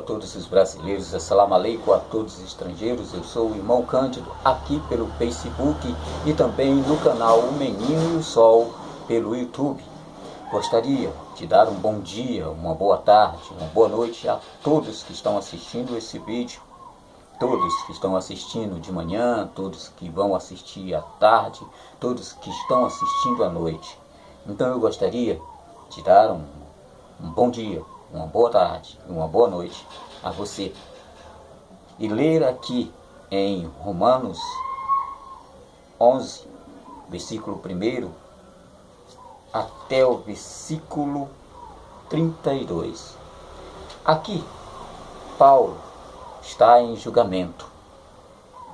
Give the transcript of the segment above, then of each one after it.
todos os brasileiros, assalamu alaikum a todos os estrangeiros. Eu sou o irmão Cândido, aqui pelo Facebook e também no canal O Menino e o Sol pelo YouTube. Gostaria de dar um bom dia, uma boa tarde, uma boa noite a todos que estão assistindo esse vídeo, todos que estão assistindo de manhã, todos que vão assistir à tarde, todos que estão assistindo à noite. Então eu gostaria de dar um bom dia, uma boa tarde e uma boa noite a você. E ler aqui em Romanos 11, versículo 1 até o versículo 32. Aqui, Paulo está em julgamento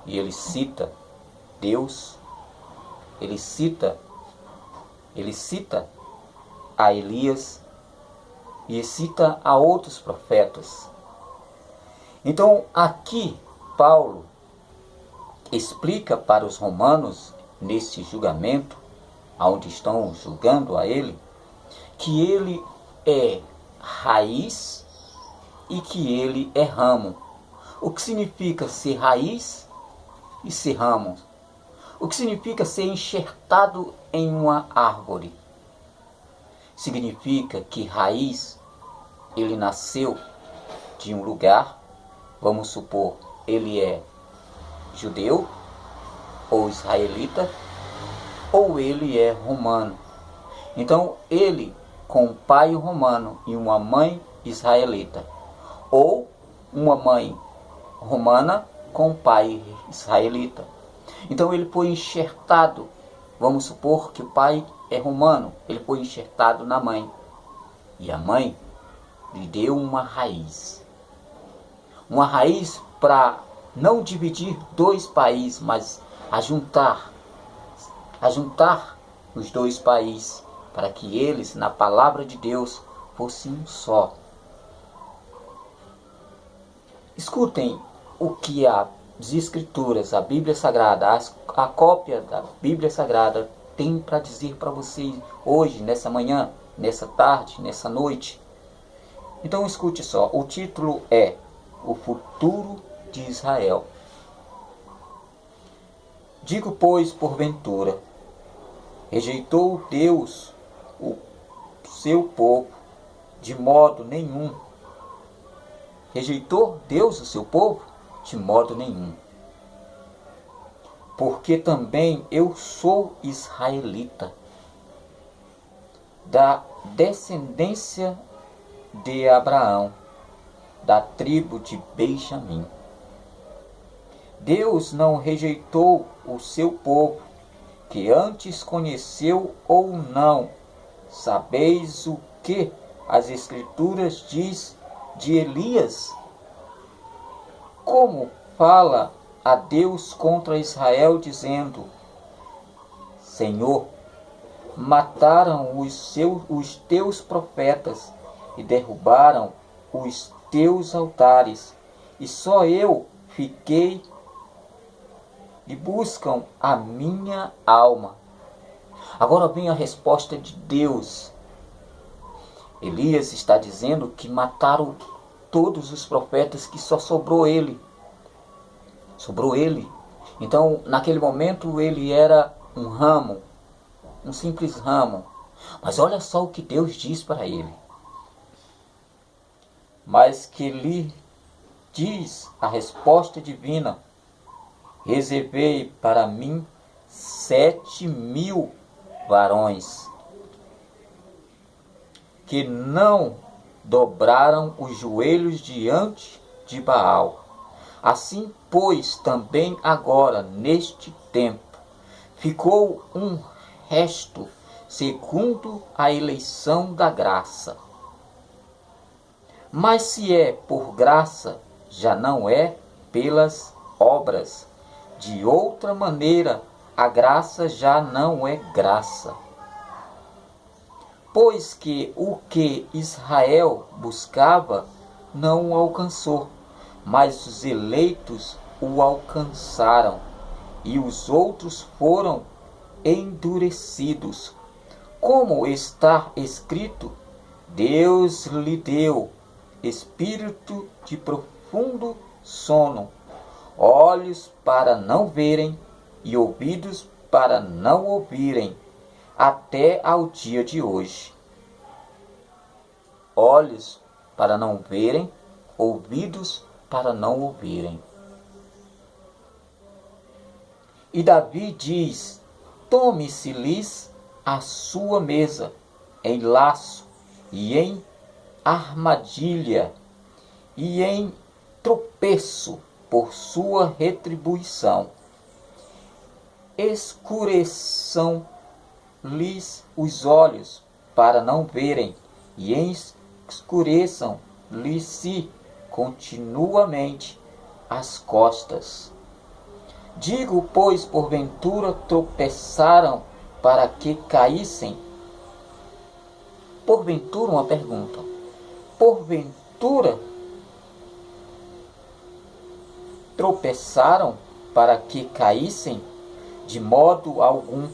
e ele cita Deus, ele cita a Elias e cita a outros profetas. Então aqui Paulo explica para os romanos, nesse julgamento, onde estão julgando a ele, que ele é raiz e que ele é ramo. O que significa ser raiz e ser ramo? O que significa ser enxertado em uma árvore? Significa que raiz, ele nasceu de um lugar, vamos supor, ele é judeu, ou israelita, ou ele é romano. Então, ele com um pai romano e uma mãe israelita, ou uma mãe romana com um pai israelita. Então, ele foi enxertado, vamos supor que o pai é romano, ele foi enxertado na mãe. E a mãe lhe deu uma raiz. Uma raiz para não dividir dois países, mas a juntar os dois países, para que eles, na palavra de Deus, fossem um só. Escutem o que as Escrituras, a Bíblia Sagrada, a cópia da Bíblia Sagrada tem para dizer para vocês hoje, nessa manhã, nessa tarde, nessa noite. Então escute só, o título é O Futuro de Israel. Digo, pois, porventura, rejeitou Deus o seu povo? De modo nenhum. Rejeitou Deus o seu povo? De modo nenhum. Porque também eu sou israelita, da descendência de Abraão, da tribo de Benjamim. Deus não rejeitou o seu povo, que antes conheceu ou não. Sabeis o que as Escrituras diz de Elias? Como fala a Deus contra Israel, dizendo: Senhor, mataram os teus profetas e derrubaram os teus altares, e só eu fiquei e buscam a minha alma. Agora vem a resposta de Deus. Elias está dizendo que mataram todos os profetas, que só sobrou ele. Sobrou ele. Então, naquele momento, ele era um ramo, um simples ramo. Mas olha só o que Deus diz para ele. Mas que lhe diz a resposta divina: reservei para mim 7.000 varões, que não dobraram os joelhos diante de Baal. Assim, pois, também agora, neste tempo, ficou um resto, segundo a eleição da graça. Mas se é por graça, já não é pelas obras. De outra maneira, a graça já não é graça. Pois que o que Israel buscava não o alcançou, mas os eleitos o alcançaram, e os outros foram endurecidos. Como está escrito: Deus lhe deu espírito de profundo sono, olhos para não verem e ouvidos para não ouvirem, até ao dia de hoje. Olhos para não verem, ouvidos para não ouvirem. E Davi diz: tome-se-lhes a sua mesa em laço e em armadilha e em tropeço por sua retribuição. Escureçam-lhes os olhos para não verem e escureçam-lhes continuamente as costas. Digo, pois, porventura tropeçaram para que caíssem? Porventura, uma pergunta. Porventura tropeçaram para que caíssem? De modo algum,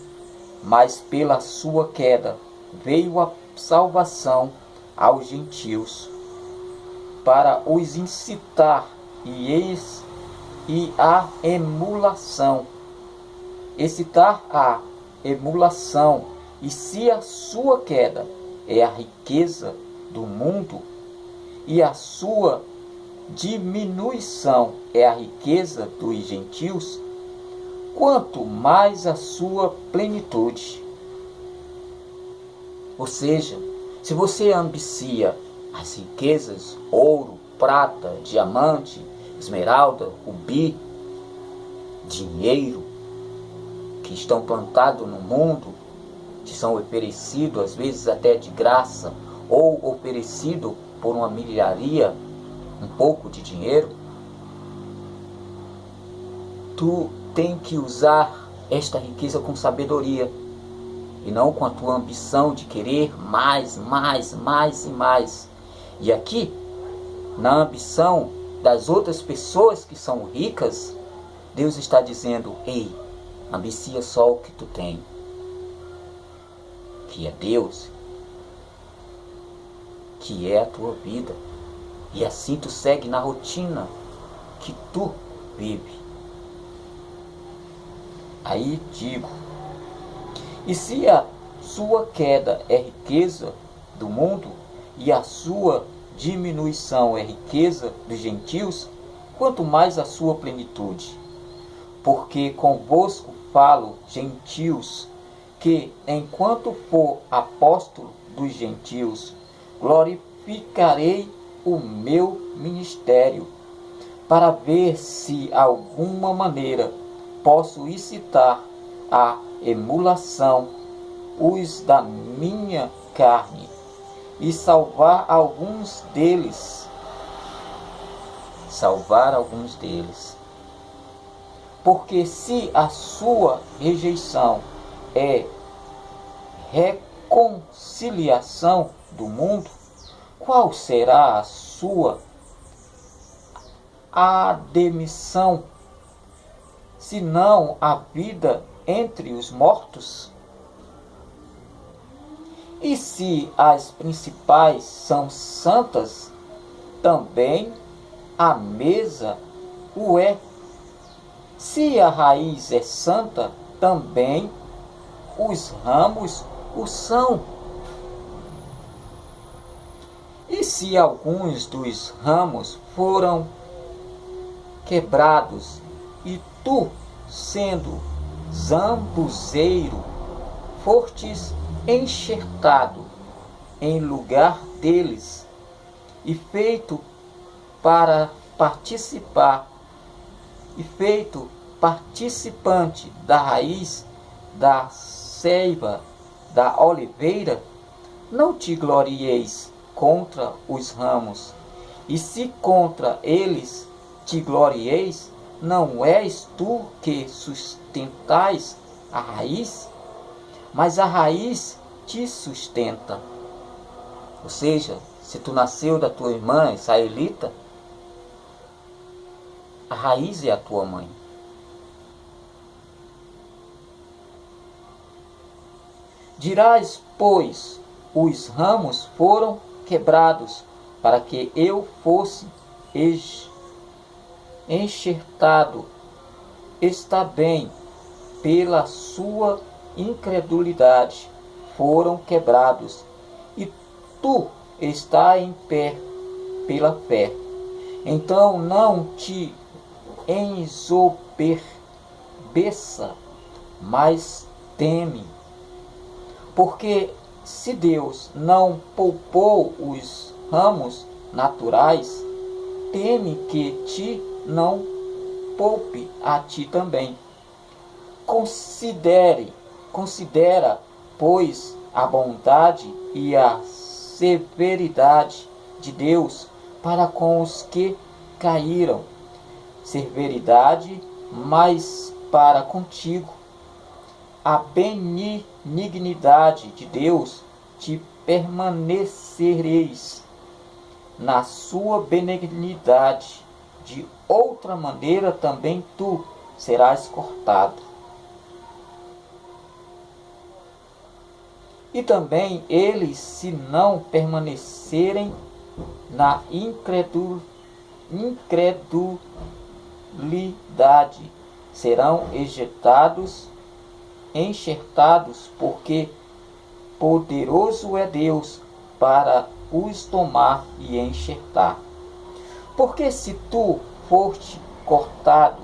mas pela sua queda veio a salvação aos gentios, para os incitar e a emulação. Excitar a emulação. E se a sua queda é a riqueza do mundo, e a sua diminuição é a riqueza dos gentios, quanto mais a sua plenitude. Ou seja, se você ambicia as riquezas, ouro, prata, diamante, esmeralda, rubi, dinheiro, que estão plantados no mundo, que são oferecidos às vezes até de graça, ou oferecido por uma milharia, um pouco de dinheiro, tu tem que usar esta riqueza com sabedoria, e não com a tua ambição de querer mais, mais, mais e mais. E aqui, na ambição das outras pessoas que são ricas, Deus está dizendo: ei, ambicia só o que tu tem, que é Deus, que é a tua vida. E assim tu segue na rotina que tu vive. Aí digo, e se a sua queda é riqueza do mundo, e a sua diminuição é riqueza dos gentios, quanto mais a sua plenitude. Porque convosco falo, gentios, que enquanto for apóstolo dos gentios, glorificarei o meu ministério, para ver se alguma maneira posso incitar a emulação os da minha carne e salvar alguns deles. Porque se a sua rejeição é reconciliação do mundo, qual será a sua admissão, senão a vida entre os mortos? E se as principais são santas, também a mesa o é. Se a raiz é santa, também os ramos o são. E se alguns dos ramos foram quebrados, e tu, sendo zambuzeiro, fortes enxertado em lugar deles, e feito participante da raiz da seiva da oliveira, não te glorieis contra os ramos, e se contra eles te glorieis, não és tu que sustentais a raiz, mas a raiz te sustenta. Ou seja, se tu nasceu da tua irmã israelita, a raiz é a tua mãe. Dirás, pois, os ramos foram quebrados, para que eu fosse enxertado. Está bem, pela sua incredulidade foram quebrados, e tu está em pé pela fé. Então não te ensoberbeça, mas teme. Porque se Deus não poupou os ramos naturais, teme que te não poupe a ti também. Considera, pois, a bondade e a severidade de Deus para com os que caíram. Severidade, mas para contigo. A benignidade de Deus te permanecereis na sua benignidade. De outra maneira também tu serás cortado. E também eles, se não permanecerem na incredulidade, serão enxertados, porque poderoso é Deus para os tomar e enxertar. Porque se tu foste cortado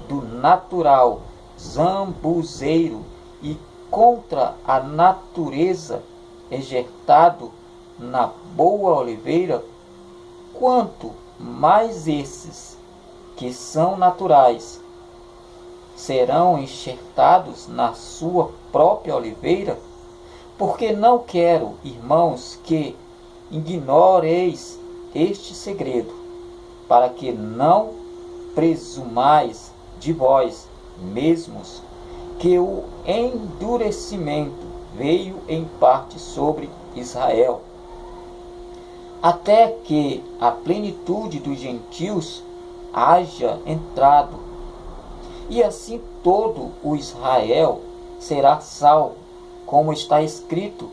do natural zambuzeiro e contra a natureza enxertado na boa oliveira, quanto mais esses que são naturais serão enxertados na sua própria oliveira? Porque não quero, irmãos, que ignoreis este segredo, para que não presumais de vós mesmos que o endurecimento veio em parte sobre Israel, até que a plenitude dos gentios haja entrado. E assim todo o Israel será salvo, como está escrito: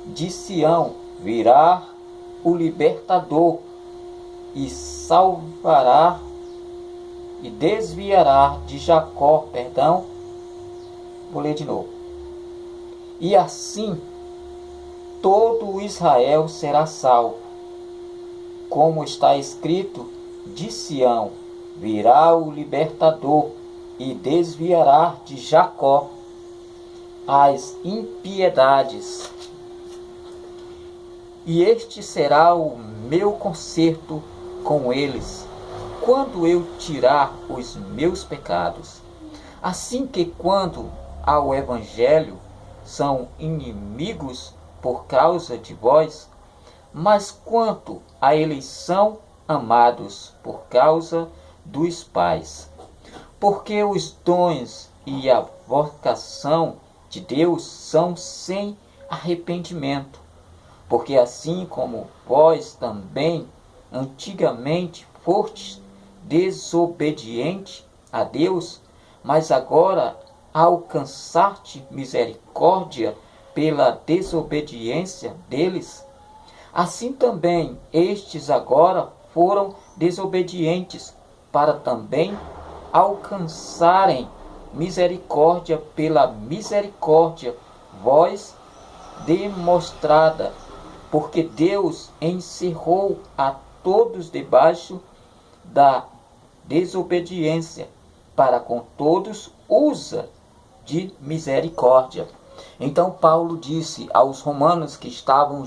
de Sião virá o libertador, e salvará e desviará de Jacó. Vou ler de novo. E assim todo o Israel será salvo, como está escrito: de Sião virá o libertador, e desviará de Jacó as impiedades. E este será o meu concerto com eles, quando eu tirar os meus pecados. Assim que quando ao Evangelho são inimigos por causa de vós, mas quanto à eleição, amados por causa dos pais. Porque os dons e a vocação de Deus são sem arrependimento. Porque assim como vós também antigamente fostes desobediente a Deus, mas agora alcançaste misericórdia pela desobediência deles, assim também estes agora foram desobedientes, para também alcançarem misericórdia pela misericórdia vós demonstrada, porque Deus encerrou a todos debaixo da desobediência, para com todos usa de misericórdia. Então Paulo disse aos romanos que estavam julgando